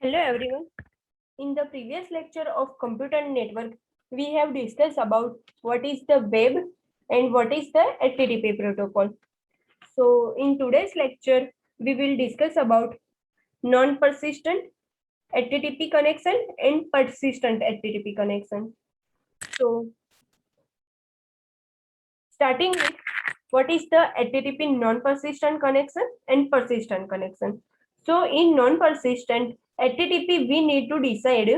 Hello everyone. In the previous lecture of computer network, we have discussed about what is the web and what is the HTTP protocol. So in today's lecture, we will discuss about non-persistent HTTP connection and persistent HTTP connection. So starting with what is the HTTP non-persistent connection and persistent connection. So in non-persistent HTTP, we need to decide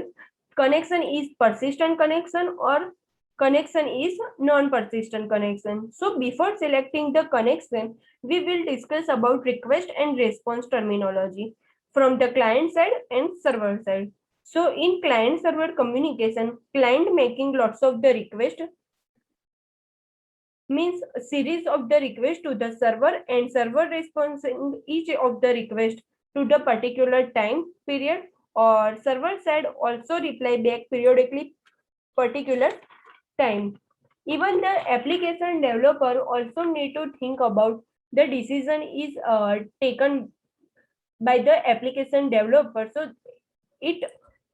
connection is persistent connection or connection is non-persistent connection. So before selecting the connection, we will discuss about request and response terminology from the client side and server side. So in client server communication, client making lots of the request means a series of the request to the server and server responding each of the request to the particular time period, or server side also reply back periodically particular time. Even the application developer also need to think about the decision is taken by the application developer. So it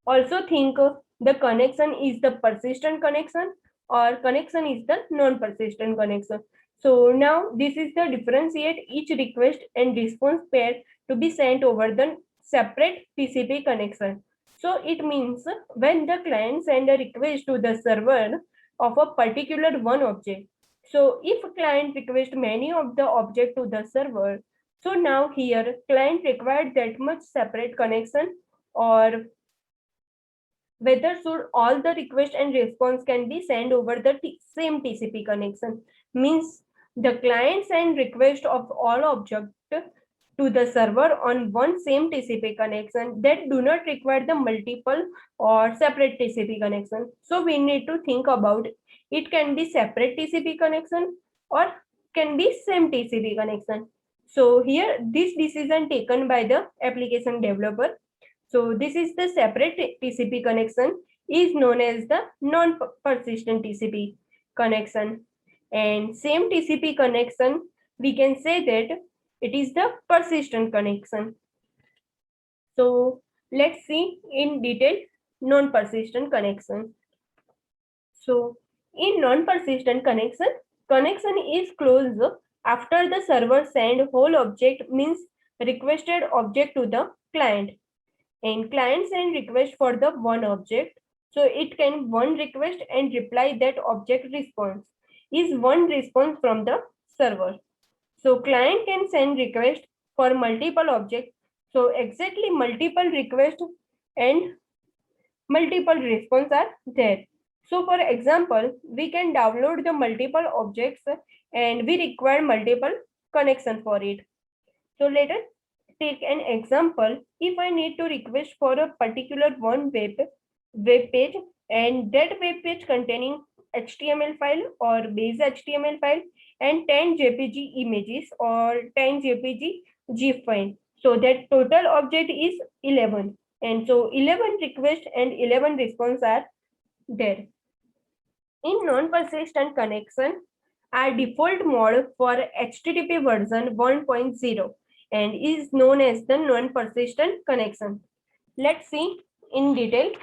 also think the connection is the persistent connection or connection is the non-persistent connection. So now this is the differentiate each request and response pair to be sent over the separate TCP connection. So it means when the client send a request to the server of a particular one object. So if client request many of the object to the server, so now here client required that much separate connection, or whether should all the request and response can be sent over the same TCP connection. Means the client send request of all object to the server on one same TCP connection that do not require the multiple or separate TCP connection. So we need to think about it can be separate TCP connection or can be same TCP connection. So here this decision taken by the application developer. So this is the separate TCP connection is known as the non-persistent TCP connection, and same TCP connection we can say that it is the persistent connection. So let's see in detail non-persistent connection. So in non-persistent connection, connection is closed after the server send whole object means requested object to the client, and client send request for the one object. So it can one request and reply that object response is one response from the server. So client can send request for multiple objects. So exactly multiple requests and multiple response are there. So for example, we can download the multiple objects and we require multiple connection for it. So let us take an example. If I need to request for a particular one web page, and that web page containing HTML file or base HTML file and 10 JPG images or 10 JPG GIF file. So that total object is 11. And so 11 requests and 11 response are there. In non-persistent connection, our default mode for HTTP version 1.0 and is known as the non-persistent connection. Let's see in detail.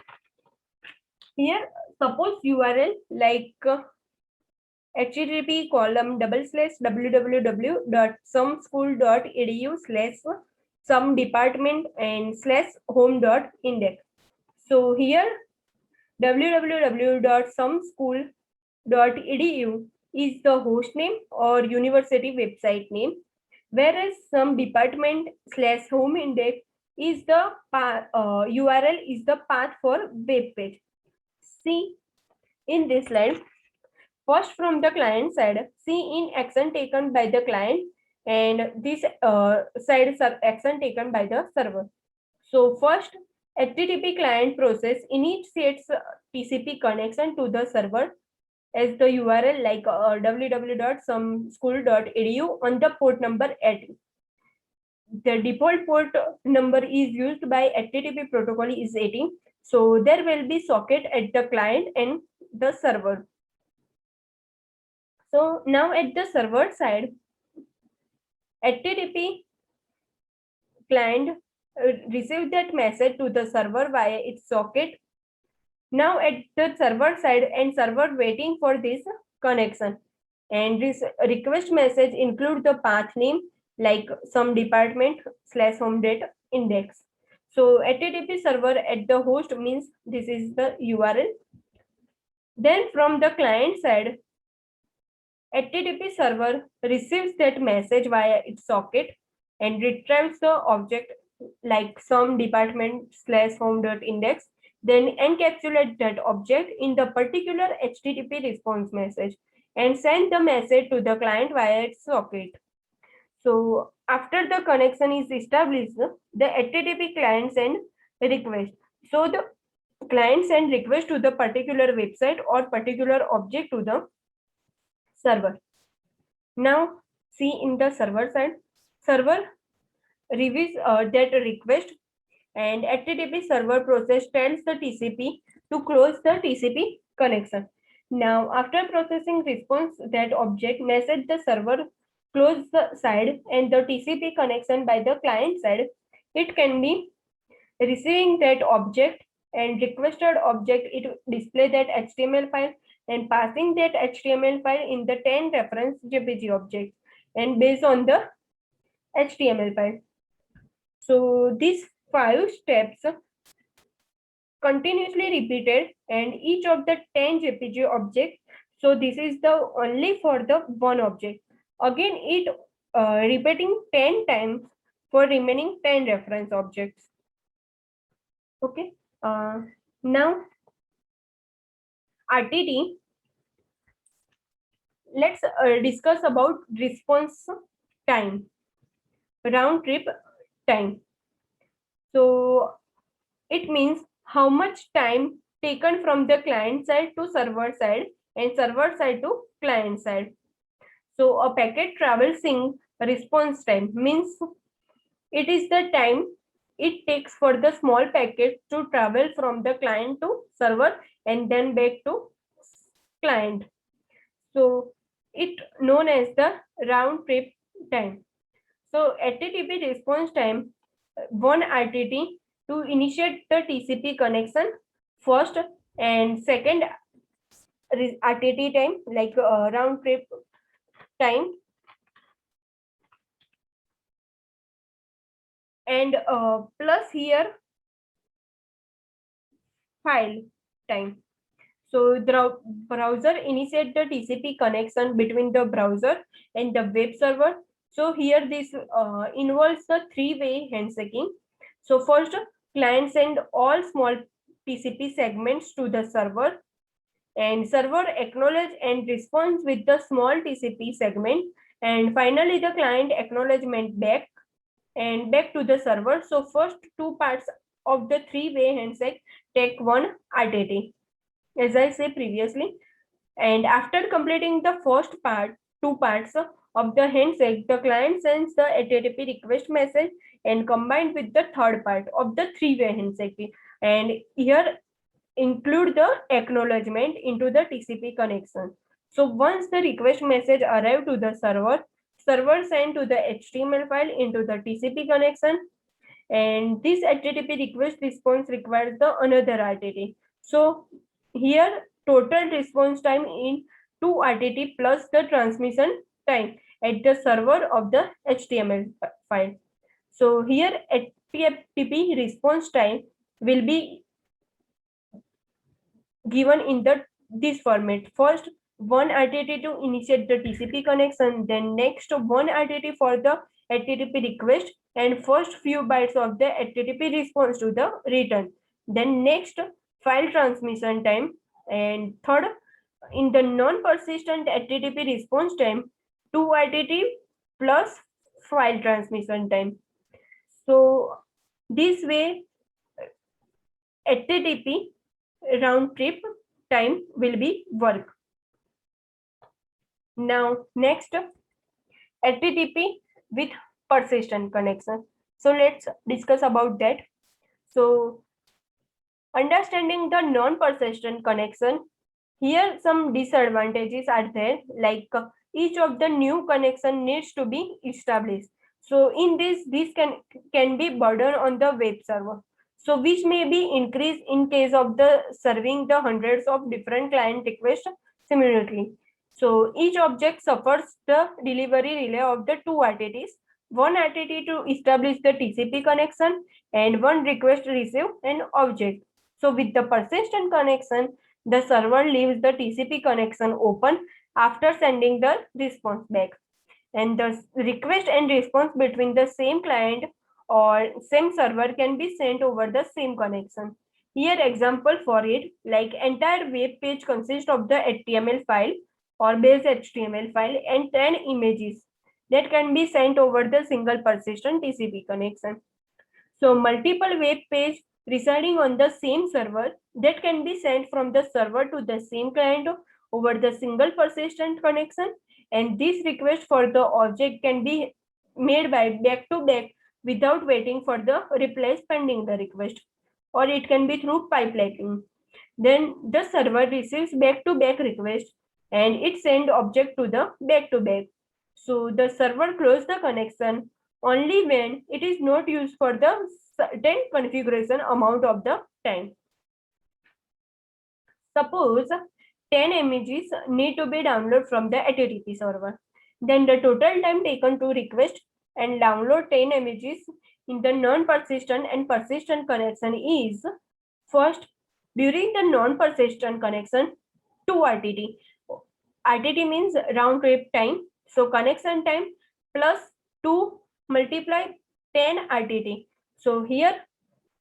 Here, suppose URL like http www.someschool.edu/some department and /home.index. So here www.someschool.edu is the host name or university website name, whereas some department /home index is the URL is the path for web page. See in this slide, first from the client side, see in action taken by the client, and this side action taken by the server. So first, HTTP client process initiates TCP connection to the server as the URL like www.someschool.edu on the port number 80. The default port number is used by HTTP protocol is 80. So there will be socket at the client and the server. So now at the server side, HTTP client receive that message to the server via its socket. Now at the server side and server waiting for this connection. And this request message include the path name like some department / home date index. So HTTP server at the host means this is the URL. Then from the client side, HTTP server receives that message via its socket and retrieves the object like some department / home.index, then encapsulate that object in the particular HTTP response message and send the message to the client via its socket. So after the connection is established, the HTTP client send request. So the client send request to the particular website or particular object to the server. Now see in the server side, server reviews that request and HTTP server process tells the TCP to close the TCP connection. Now after processing response that object message the server close the side and the TCP connection by the client side, it can be receiving that object and requested object, it display that HTML file and passing that HTML file in the 10 reference JPG objects and based on the HTML file. So these 5 steps continuously repeated and each of the 10 JPG objects. So this is the only for the one object. Again, it repeating 10 times for remaining 10 reference objects. Okay. Now RTT. Let's discuss about response time, round trip time. So it means how much time taken from the client side to server side and server side to client side. So a packet travel sync response time means it is the time it takes for the small packet to travel from the client to server and then back to client. So it known as the round trip time. So HTTP response time, one RTT to initiate the TCP connection first, and second RTT time like round trip time, and plus here file time. So the browser initiate the TCP connection between the browser and the web server. So here this involves the three-way handshaking. So first, client send all small TCP segments to the server, and server acknowledge and responds with the small TCP segment, and finally the client acknowledgement back and back to the server. So first two parts of the three-way handshake take one RTT, as I said previously. And after completing the first part, two parts of the handshake, the client sends the HTTP request message and combined with the third part of the three-way handshake. And here include the acknowledgement into the TCP connection. So once the request message arrive to the server send to the HTML file into the TCP connection, and this HTTP request response requires the another RTT. So here total response time in 2 RTT plus the transmission time at the server of the HTML file. So here HTTP response time will be given in this format. First, one RTT to initiate the TCP connection, then next one RTT for the HTTP request and first few bytes of the HTTP response to the return. Then next file transmission time, and third in the non-persistent HTTP response time 2 RTT plus file transmission time. So this way HTTP round trip time will be work. Now next HTTP with persistent connection. So let's discuss about that. So understanding the non-persistent connection, here some disadvantages are there, like each of the new connection needs to be established. So in this can be burden on the web server. So which may be increased in case of the serving the hundreds of different client requests simultaneously. So each object suffers the delivery relay of the two RTTs, one RTT to establish the TCP connection and one request receive an object. So with the persistent connection, the server leaves the TCP connection open after sending the response back, and the request and response between the same client or same server can be sent over the same connection. Here example for it, like entire web page consists of the HTML file or base HTML file and 10 images that can be sent over the single persistent TCP connection. So multiple web page residing on the same server that can be sent from the server to the same client over the single persistent connection, and this request for the object can be made by back to back without waiting for the replies pending the request, or it can be through pipelining. Then the server receives back to back request and it sends object to the back to back. So the server closes the connection only when it is not used for the certain configuration amount of the time. Suppose 10 images need to be downloaded from the HTTP server. Then the total time taken to request and download 10 images in the non-persistent and persistent connection is: first, during the non-persistent connection, 2 RTT. RTT means round trip time. So connection time plus 2 multiply 10 RTT. So here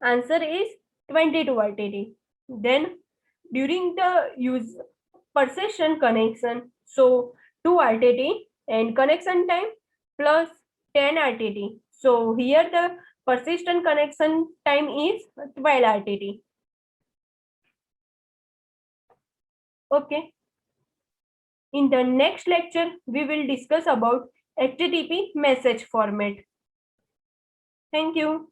answer is 22 RTT. Then during the use persistent connection, so 2 RTT and connection time plus 10 RTT. So here the persistent connection time is 12 RTT. Okay. In the next lecture, we will discuss about HTTP message format. Thank you.